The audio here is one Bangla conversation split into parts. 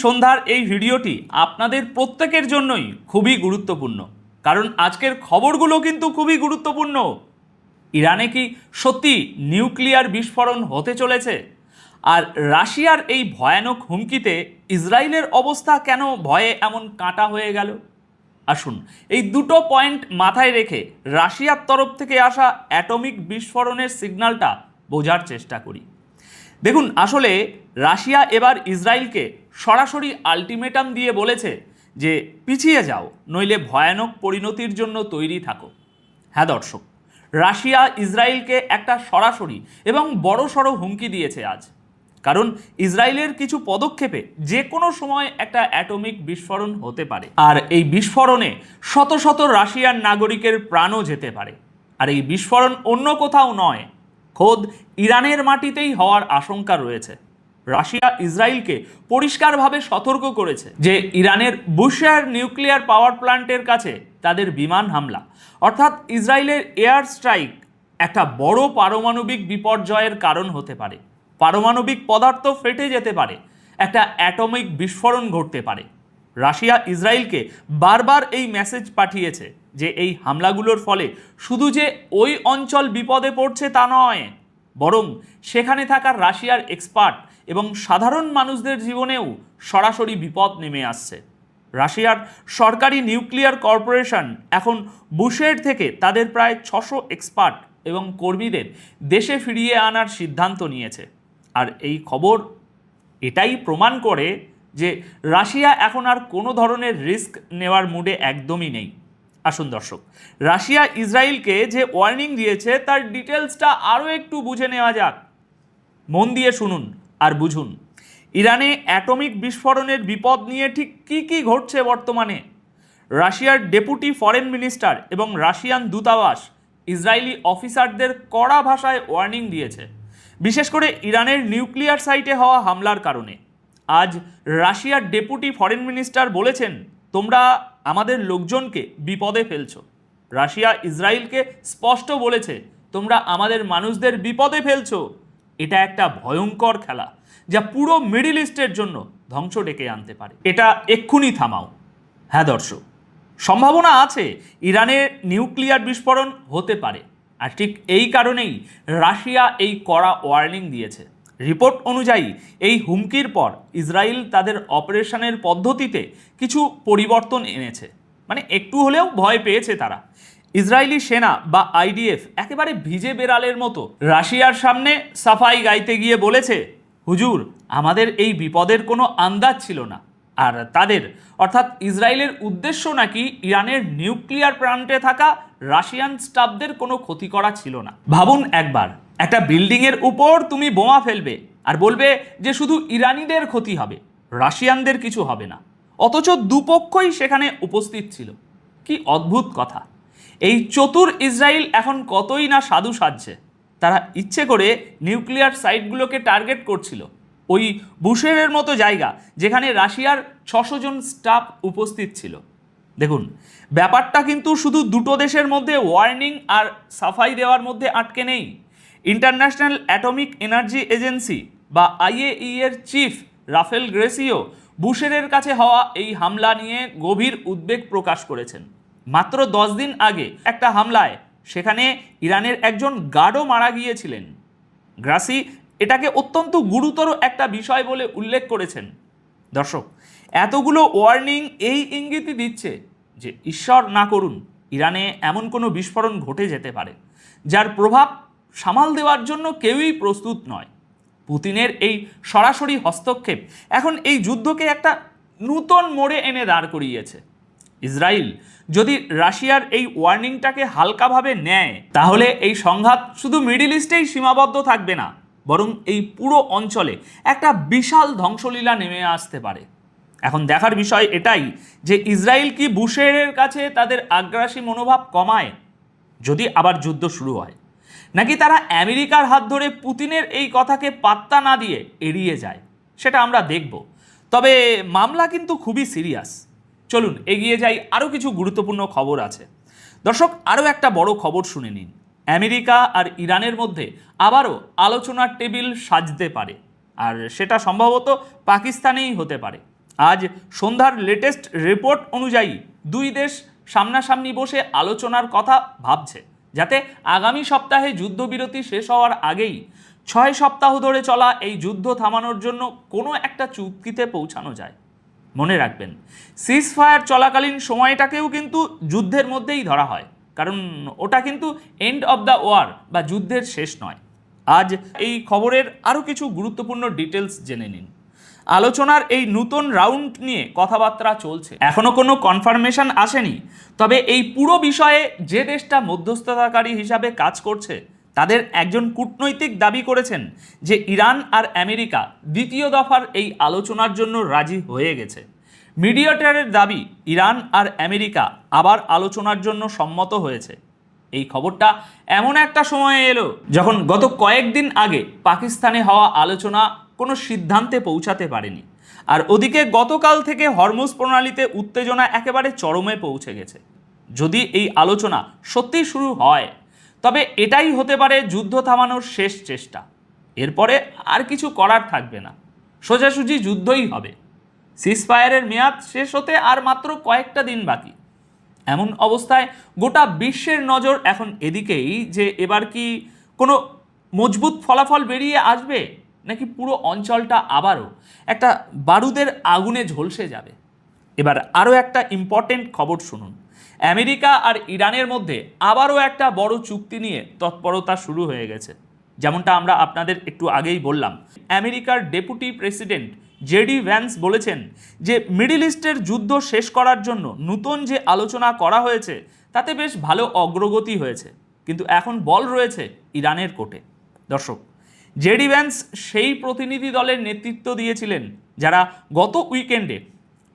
সন্ধ্যার এই ভিডিওটি আপনাদের প্রত্যেকের জন্যই খুবই গুরুত্বপূর্ণ, কারণ আজকের খবরগুলো কিন্তু খুবই গুরুত্বপূর্ণ। ইরানে কি সত্যি নিউক্লিয়ার বিস্ফোরণ হতে চলেছে? আর রাশিয়ার এই ভয়ানক হুমকিতে ইসরায়েলের অবস্থা কেন ভয়ে এমন কাঁটা হয়ে গেল? আসুন এই দুটো পয়েন্ট মাথায় রেখে রাশিয়ার তরফ থেকে আসা অ্যাটমিক বিস্ফোরণের সিগন্যালটা বোঝার চেষ্টা করি। দেখুন, আসলে রাশিয়া এবার ইসরায়েলকে সরাসরি আলটিমেটাম দিয়ে বলেছে যে পিছিয়ে যাও, নইলে ভয়ানক পরিণতির জন্য তৈরি থাকো। হ্যাঁ দর্শক, রাশিয়া ইসরায়েলকে একটা সরাসরি এবং বড়সড় হুমকি দিয়েছে আজ, কারণ ইসরায়েলের কিছু পদক্ষেপে যে কোনো সময় একটা অ্যাটমিক বিস্ফোরণ হতে পারে, আর এই বিস্ফোরণে শত শত রাশিয়ান নাগরিকের প্রাণও যেতে পারে। আর এই বিস্ফোরণ অন্য কোথাও নয়, খোদ ইরানের মাটিতেই হওয়ার আশঙ্কা রয়েছে। রাশিয়া ইসরায়েলকে পরিষ্কারভাবে সতর্ক করেছে যে ইরানের বুশেহর নিউক্লিয়ার পাওয়ার প্ল্যান্টের কাছে তাদের বিমান হামলা অর্থাৎ ইসরায়েলের এয়ার স্ট্রাইক একটা বড় পারমাণবিক বিপর্যয়ের কারণ হতে পারে। পারমাণবিক পদার্থ ফেটে যেতে পারে, একটা অ্যাটমিক বিস্ফোরণ ঘটতে পারে। রাশিয়া ইসরায়েলকে বারবার এই মেসেজ পাঠিয়েছে যে এই হামলাগুলোর ফলে শুধু যে ওই অঞ্চল বিপদে পড়ছে তা নয়, বরং সেখানে থাকা রাশিয়ার এক্সপার্ট এবং সাধারণ মানুষদের জীবনেও সরাসরি বিপদ নেমে আসছে। রাশিয়ার সরকারি নিউক্লিয়ার কর্পোরেশন এখন বুশের থেকে তাদের প্রায় 600 এক্সপার্ট এবং কর্মীদের দেশে ফিরিয়ে আনার সিদ্ধান্ত নিয়েছে। আর এই খবর এটাই প্রমাণ করে যে রাশিয়া এখন আর কোনো ধরনের রিস্ক নেওয়ার মুডে একদমই নেই। আসুন দর্শক, রাশিয়া ইসরায়েলকে যে ওয়ার্নিং দিয়েছে তার ডিটেলসটা আরও একটু বুঝে নেওয়া যাক। মন দিয়ে শুনুন আর বুঝুন, ইরানে অ্যাটমিক বিস্ফোরণের বিপদ নিয়ে ঠিক কী কী ঘটছে বর্তমানে। রাশিয়ার ডেপুটি ফরেন মিনিস্টার এবং রাশিয়ান দূতাবাস ইসরায়েলি অফিসারদের কড়া ভাষায় ওয়ার্নিং দিয়েছে, বিশেষ করে ইরানের নিউক্লিয়ার সাইটে হওয়া হামলার কারণে। আজ রাশিয়ার ডেপুটি ফরেন মিনিস্টার বলেছেন, তোমরা আমাদের লোকজনকে বিপদে ফেলছো। রাশিয়া ইসরায়েলকে স্পষ্ট বলেছে, তোমরা আমাদের মানুষদের বিপদে ফেলছো। এটা একটা ভয়ঙ্কর খেলা যা পুরো মিডল ইস্টের জন্য ধ্বংস ডেকে আনতে পারে। এটা এক্ষুনি থামাও। হ্যাঁ দর্শক, সম্ভাবনা আছে ইরানের নিউক্লিয়ার বিস্ফোরণ হতে পারে, আর ঠিক এই কারণেই রাশিয়া এই কড়া ওয়ার্নিং দিয়েছে। রিপোর্ট অনুযায়ী এই হুমকির পর ইসরায়েল তাদের অপারেশনের পদ্ধতিতে কিছু পরিবর্তন এনেছে, মানে একটু হলেও ভয় পেয়েছে তারা। ইসরায়েলি সেনা বা আইডিএফ একেবারে ভিজে বেড়ালের মতো রাশিয়ার সামনে সাফাই গাইতে গিয়ে বলেছে, হুজুর, আমাদের এই বিপদের কোনো আন্দাজ ছিল না। আর তাদের অর্থাৎ ইসরায়েলের উদ্দেশ্য নাকি ইরানের নিউক্লিয়ার প্ল্যান্টে থাকা রাশিয়ান স্টাফদের কোনো ক্ষতি করা ছিল না। ভাবুন একবার, একটা বিল্ডিংয়ের উপর তুমি বোমা ফেলবে আর বলবে যে শুধু ইরানিদের ক্ষতি হবে, রাশিয়ানদের কিছু হবে না, অথচ দুপক্ষই সেখানে উপস্থিত ছিল। কি অদ্ভুত কথা! এই চতুর ইসরায়েল এখন কতই না সাধু সাজছে। তারা ইচ্ছে করে নিউক্লিয়ার সাইটগুলোকে টার্গেট করছিল, ওই বুশেরের মতো জায়গা যেখানে রাশিয়ার 600 জন স্টাফ উপস্থিত ছিল। দেখুন, ব্যাপারটা কিন্তু শুধু দুটো দেশের মধ্যে ওয়ার্নিং আর সাফাই দেওয়ার মধ্যে আটকে নেই। ইন্টারন্যাশনাল অ্যাটমিক এনার্জি এজেন্সি বা আইএই এর চিফ রাফেল গ্রেসিও বুশেরের কাছে হওয়া এই হামলা নিয়ে গভীর উদ্বেগ প্রকাশ করেছেন। মাত্র 10 দিন আগে একটা হামলায় সেখানে ইরানের একজন গার্ডও মারা গিয়েছিলেন। গ্রাসি এটাকে অত্যন্ত গুরুতর একটা বিষয় বলে উল্লেখ করেছেন। দর্শক, এতগুলো ওয়ার্নিং এই ইঙ্গিতই দিচ্ছে যে ঈশ্বর না করুন ইরানে এমন কোনো বিস্ফোরণ ঘটে যেতে পারে যার প্রভাব সামাল দেওয়ার জন্য কেউই প্রস্তুত নয়। পুতিনের এই সরাসরি হস্তক্ষেপ এখন এই যুদ্ধকে একটা নূতন মোড়ে এনে দাঁড় করিয়েছে। ইসরায়েল যদি রাশিয়ার এই ওয়ার্নিংটাকে হালকাভাবে নেয়, তাহলে এই সংঘাত শুধু মিডল ইস্টেই সীমাবদ্ধ থাকবে না, বরং এই পুরো অঞ্চলে একটা বিশাল ধ্বংসলীলা নেমে আসতে পারে। এখন দেখার বিষয় এটাই যে ইসরায়েল কি বুশেরের কাছে তাদের আগ্রাসী মনোভাব কমায় যদি আবার যুদ্ধ শুরু হয়, নাকি তারা আমেরিকার হাত ধরে পুতিনের এই কথাকে পাত্তা না দিয়ে এড়িয়ে যায়, সেটা আমরা দেখব। তবে মামলা কিন্তু খুবই সিরিয়াস। চলুন এগিয়ে যাই, আরও কিছু গুরুত্বপূর্ণ খবর আছে। দর্শক, আরও একটা বড় খবর শুনে নিন। আমেরিকা আর ইরানের মধ্যে আবারও আলোচনার টেবিল সাজতে পারে, আর সেটা সম্ভবত পাকিস্তানেই হতে পারে। আজ সন্ধ্যার লেটেস্ট রিপোর্ট অনুযায়ী দুই দেশ সামনাসামনি বসে আলোচনার কথা ভাবছে, যাতে আগামী সপ্তাহে যুদ্ধবিরতি শেষ হওয়ার আগেই 6 সপ্তাহ ধরে চলা এই যুদ্ধ থামানোর জন্য কোনো একটা চুক্তিতে পৌঁছানো যায়। মনে রাখবেন, সিজ ফায়ার চলাকালীন সময়টাকেও কিন্তু যুদ্ধের মধ্যেই ধরা হয়, কারণ ওটা কিন্তু এন্ড অব দ্য ওয়ার বা যুদ্ধের শেষ নয়। আজ এই খবরের আরও কিছু গুরুত্বপূর্ণ ডিটেলস জেনে নিন। আলোচনার এই নতুন রাউন্ড নিয়ে কথাবার্তা চলছে, এখনো কোনো কনফার্মেশন আসেনি। তবে এই পুরো বিষয়ে যে দেশটা মধ্যস্থতাকারী হিসাবে কাজ করছে তাদের একজন কূটনৈতিক দাবি করেছেন যে ইরান আর আমেরিকা দ্বিতীয় দফার এই আলোচনার জন্য রাজি হয়ে গেছে। মিডিয়েটরের দাবি, ইরান আর আমেরিকা আবার আলোচনার জন্য সম্মত হয়েছে। এই খবরটা এমন একটা সময়ে এলো যখন গত কয়েকদিন আগে পাকিস্তানে হওয়া আলোচনা কোনো সিদ্ধান্তে পৌঁছাতে পারেনি, আর ওদিকে গতকাল থেকে হরমুজ প্রণালীতে উত্তেজনা একেবারে চরমে পৌঁছে গেছে। যদি এই আলোচনা সত্যি শুরু হয় তবে এটাই হতে পারে যুদ্ধ থামানোর শেষ চেষ্টা। এরপরে আর কিছু করার থাকবে না, সোজাসুজি যুদ্ধই হবে। সিজফায়ারের মেয়াদ শেষ হতে আর মাত্র কয়েকটা দিন বাকি। এমন অবস্থায় গোটা বিশ্বের নজর এখন এদিকেই যে এবার কি কোনো মজবুত ফলাফল বেরিয়ে আসবে, নাকি পুরো অঞ্চলটা আবারও একটা বারুদের আগুনে ঝলসে যাবে। এবার আরও একটা ইম্পর্টেন্ট খবর শুনুন। আমেরিকা আর ইরানের মধ্যে আবারও একটা বড় চুক্তি নিয়ে তৎপরতা শুরু হয়ে গেছে। যেমনটা আমরা আপনাদের একটু আগেই বললাম, আমেরিকার ডেপুটি প্রেসিডেন্ট জেডি ভ্যান্স বলেছেন যে মিডল ইস্টের যুদ্ধ শেষ করার জন্য নতুন যে আলোচনা করা হয়েছে তাতে বেশ ভালো অগ্রগতি হয়েছে, কিন্তু এখন বল রয়েছে ইরানের কোর্টে। দর্শক, জেডি ভ্যান্স সেই প্রতিনিধি দলের নেতৃত্ব দিয়েছিলেন যারা গত উইকেন্ডে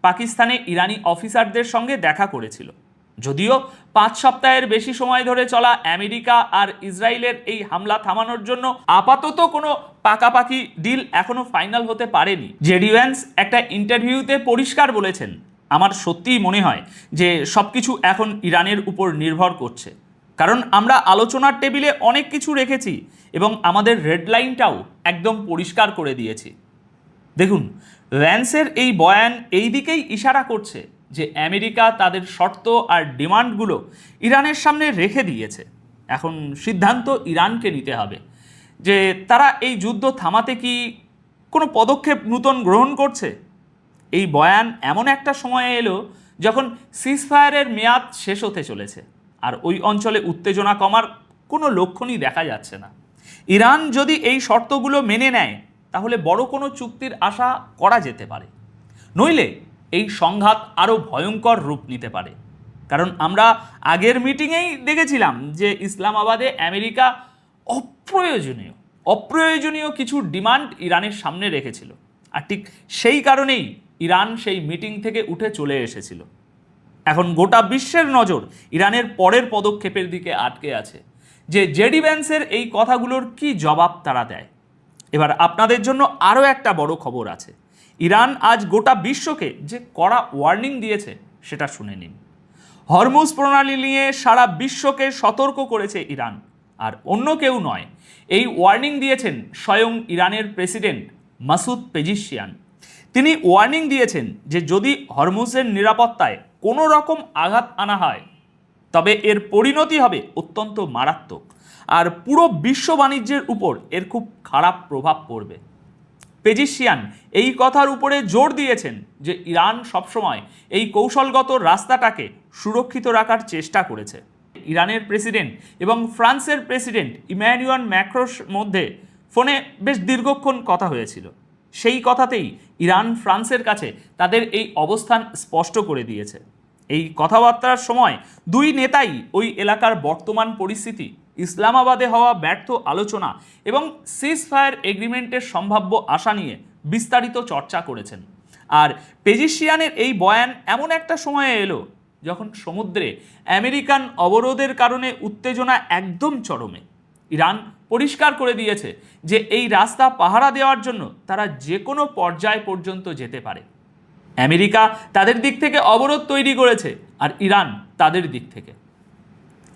পাকিস্তানে ইরানি অফিসারদের সঙ্গে দেখা করেছিল। যদিও 5 সপ্তাহের বেশি সময় ধরে চলা আমেরিকা আর ইসরায়েলের এই হামলা থামানোর জন্য আপাতত কোনো পাকাপাকি ডিল এখনো ফাইনাল হতে পারেনি। জেডি ভ্যান্স একটা ইন্টারভিউতে পরিষ্কার বলেছেন, আমার সত্যিই মনে হয় যে সব কিছু এখন ইরানের উপর নির্ভর করছে, কারণ আমরা আলোচনার টেবিলে অনেক কিছু রেখেছি এবং আমাদের রেড লাইনটাও একদম পরিষ্কার করে দিয়েছি। দেখুন, ভ্যান্সের এই বয়ান এই দিকেই ইশারা করছে যে আমেরিকা তাদের শর্ত আর ডিমান্ডগুলো ইরানের সামনে রেখে দিয়েছে। এখন সিদ্ধান্ত ইরানকে নিতে হবে যে তারা এই যুদ্ধ থামাতে কি কোনো পদক্ষেপ নতুন গ্রহণ করছে। এই বয়ান এমন একটা সময়ে এলো যখন সিজফায়ারের মেয়াদ শেষ হতে চলেছে, আর ওই অঞ্চলে উত্তেজনা কমার কোনো লক্ষণই দেখা যাচ্ছে না। ইরান যদি এই শর্তগুলো মেনে নেয় তাহলে বড় কোনো চুক্তির আশা করা যেতে পারে, নইলে এই সংঘাত আরও ভয়ঙ্কর রূপ নিতে পারে। কারণ আমরা আগের মিটিংয়েই দেখেছিলাম যে ইসলামাবাদে আমেরিকা অপ্রয়োজনীয় কিছু ডিমান্ড ইরানের সামনে রেখেছিল, আর ঠিক সেই কারণেই ইরান সেই মিটিং থেকে উঠে চলে এসেছিল। এখন গোটা বিশ্বের নজর ইরানের পরের পদক্ষেপের দিকে আটকে আছে যে জেডি ভ্যান্সের এই কথাগুলোর কি জবাব তারা দেয়। এবার আপনাদের জন্য আরও একটা বড় খবর আছে। ইরান আজ গোটা বিশ্বকে যে কড়া ওয়ার্নিং দিয়েছে সেটা শুনে নিন। হরমুজ প্রণালী নিয়ে সারা বিশ্বকে সতর্ক করেছে ইরান, আর অন্য কেউ নয়, এই ওয়ার্নিং দিয়েছেন স্বয়ং ইরানের প্রেসিডেন্ট মাসুদ পেজিশিয়ান। তিনি ওয়ার্নিং দিয়েছেন যে যদি হরমুজের নিরাপত্তায় কোনো রকম আঘাত আনা হয় তবে এর পরিণতি হবে অত্যন্ত মারাত্মক, আর পুরো বিশ্ব বাণিজ্যের উপর এর খুব খারাপ প্রভাব পড়বে। পেজিশিয়ান এই কথার উপরে জোর দিয়েছেন যে ইরান সবসময় এই কৌশলগত রাস্তাটাকে সুরক্ষিত রাখার চেষ্টা করেছে। ইরানের প্রেসিডেন্ট এবং ফ্রান্সের প্রেসিডেন্ট ইম্যানুয়েল ম্যাক্রোর মধ্যে ফোনে বেশ দীর্ঘক্ষণ কথা হয়েছিল। সেই কথাতেই ইরান ফ্রান্সের কাছে তাদের এই অবস্থান স্পষ্ট করে দিয়েছে। এই কথাবার্তার সময় দুই নেতাই ওই এলাকার বর্তমান পরিস্থিতি, ইসলামাবাদে হওয়া ব্যর্থ আলোচনা এবং সিজ ফায়ার এগ্রিমেন্টের সম্ভাব্য আশা নিয়ে বিস্তারিত চর্চা করেছেন। আর পেজিশিয়ানের এই বয়ান এমন একটা সময়ে এলো যখন সমুদ্রে আমেরিকান অবরোধের কারণে উত্তেজনা একদম চরমে। ইরান পরিষ্কার করে দিয়েছে যে এই রাস্তা পাহারা দেওয়ার জন্য তারা যে কোনো পর্যায় পর্যন্ত যেতে পারে। আমেরিকা তাদের দিক থেকে অবরোধ তৈরি করেছে আর ইরান তাদের দিক থেকে।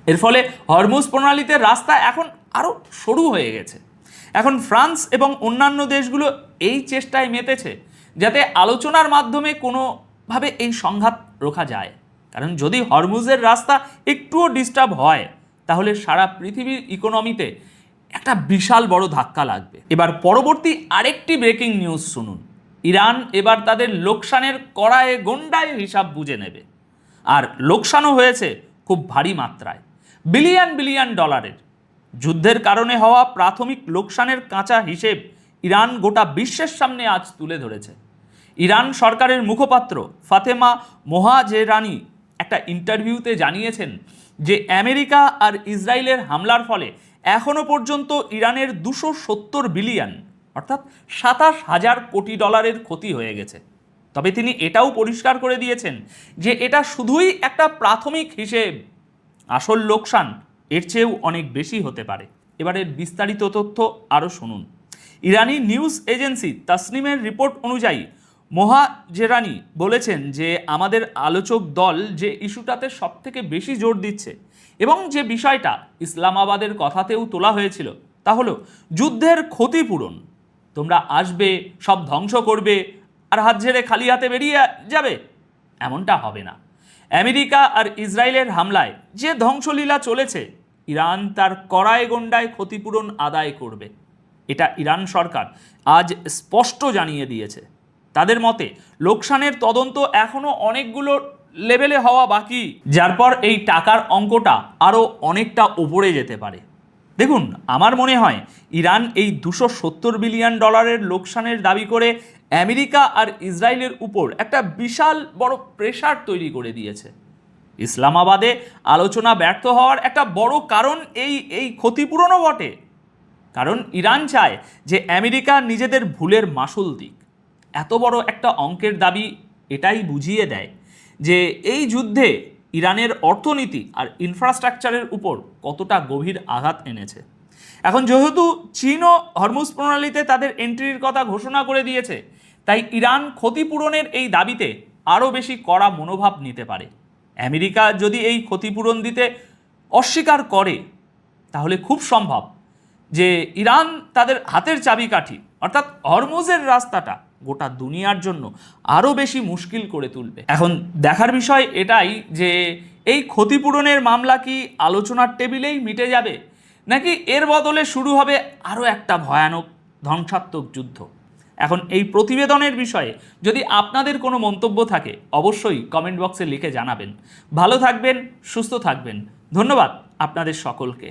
এর ফলে হরমুজ প্রণালীতে রাস্তা এখন আরও সরু হয়ে গেছে। এখন ফ্রান্স এবং অন্যান্য দেশগুলো এই চেষ্টায় মেতেছে যাতে আলোচনার মাধ্যমে কোনোভাবে এই সংঘাত রোখা যায়। কারণ যদি হরমুজের রাস্তা একটুও ডিস্টার্ব হয় তাহলে সারা পৃথিবীর ইকোনমিতে একটা বিশাল বড় ধাক্কা লাগবে। এবার পরবর্তী আরেকটি ব্রেকিং নিউজ শুনুন। ইরান এবার তাদের লোকসানের কড়ায় গন্ডায় হিসাব বুঝে নেবে, আর লোকসানও হয়েছে খুব ভারী মাত্রায়, বিলিয়ন বিলিয়ন ডলারের। যুদ্ধের কারণে হওয়া প্রাথমিক লোকসানের কাঁচা হিসেব ইরান গোটা বিশ্বের সামনে আজ তুলে ধরেছে। ইরান সরকারের মুখপাত্র ফাতেমা মোহাজেরানি একটা ইন্টারভিউতে জানিয়েছেন যে আমেরিকা আর ইসরায়েলের হামলার ফলে এখনও পর্যন্ত ইরানের 270 বিলিয়ন অর্থাৎ 27,000 কোটি ডলারের ক্ষতি হয়ে গেছে। তবে তিনি এটাও পরিষ্কার করে দিয়েছেন যে এটা শুধুই একটা প্রাথমিক হিসেব, আসল লোকসান এর চেয়েও অনেক বেশি হতে পারে। এবারের বিস্তারিত তথ্য আরও শুনুন। ইরানি নিউজ এজেন্সি তাসনিমের রিপোর্ট অনুযায়ী মোহাজেরানি বলেছেন যে আমাদের আলোচক দল যে ইস্যুটাতে সবথেকে বেশি জোর দিচ্ছে এবং যে বিষয়টা ইসলামাবাদের কথাতেও তোলা হয়েছিল তা হলো যুদ্ধের ক্ষতিপূরণ। তোমরা আসবে, সব ধ্বংস করবে আর হাত ঝেড়ে খালি হাতে বেরিয়ে যাবে, এমনটা হবে না। আমেরিকা আর ইসরায়েলের হামলায় যে ধ্বংসলীলা চলেছে, ইরান তার কড়ায় গন্ডায় ক্ষতিপূরণ আদায় করবে। এটা ইরান সরকার আজ স্পষ্ট জানিয়ে দিয়েছে। তাদের মতে লোকসানের তদন্ত এখনও অনেকগুলো লেভেলে হওয়া বাকি, যার পর এই টাকার অঙ্কটা আরও অনেকটা ওপরে যেতে পারে। দেখুন, আমার মনে হয় ইরান এই 270 বিলিয়ন ডলারের লোকসানের দাবি করে আমেরিকা আর ইসরায়েলের উপর একটা বিশাল বড় প্রেশার তৈরি করে দিয়েছে। ইসলামাবাদে আলোচনা ব্যর্থ হওয়ার একটা বড় কারণ এই ক্ষতিপূরণও বটে। কারণ ইরান চায় যে আমেরিকা নিজেদের ভুলের মাসুল দিক। এত বড় একটা অঙ্কের দাবি এটাই বুঝিয়ে দেয় যে এই যুদ্ধে ইরানের অর্থনীতি আর ইনফ্রাস্ট্রাকচারের উপর কতটা গভীর আঘাত এনেছে। এখন যেহেতু চীনও হরমুজ প্রণালীতে তাদের এন্ট্রির কথা ঘোষণা করে দিয়েছে, তাই ইরান ক্ষতিপূরণের এই দাবিতে আরও বেশি কড়া মনোভাব নিতে পারে। আমেরিকা যদি এই ক্ষতিপূরণ দিতে অস্বীকার করে তাহলে খুব সম্ভব যে ইরান তাদের হাতের চাবিকাঠি অর্থাৎ হরমুজের রাস্তাটা গোটা দুনিয়ার জন্য আরও বেশি মুশকিল করে তুলবে। এখন দেখার বিষয় এটাই যে এই ক্ষতিপূরণের মামলা কি আলোচনার টেবিলেই মিটে যাবে, নাকি এর বদলে শুরু হবে আরও একটা ভয়ানক ধ্বংসাত্মক যুদ্ধ। এখন এই প্রতিবেদনের বিষয়ে যদি আপনাদের কোনো মন্তব্য থাকে অবশ্যই কমেন্ট বক্সে লিখে জানাবেন। ভালো থাকবেন, সুস্থ থাকবেন। ধন্যবাদ আপনাদের সকলকে।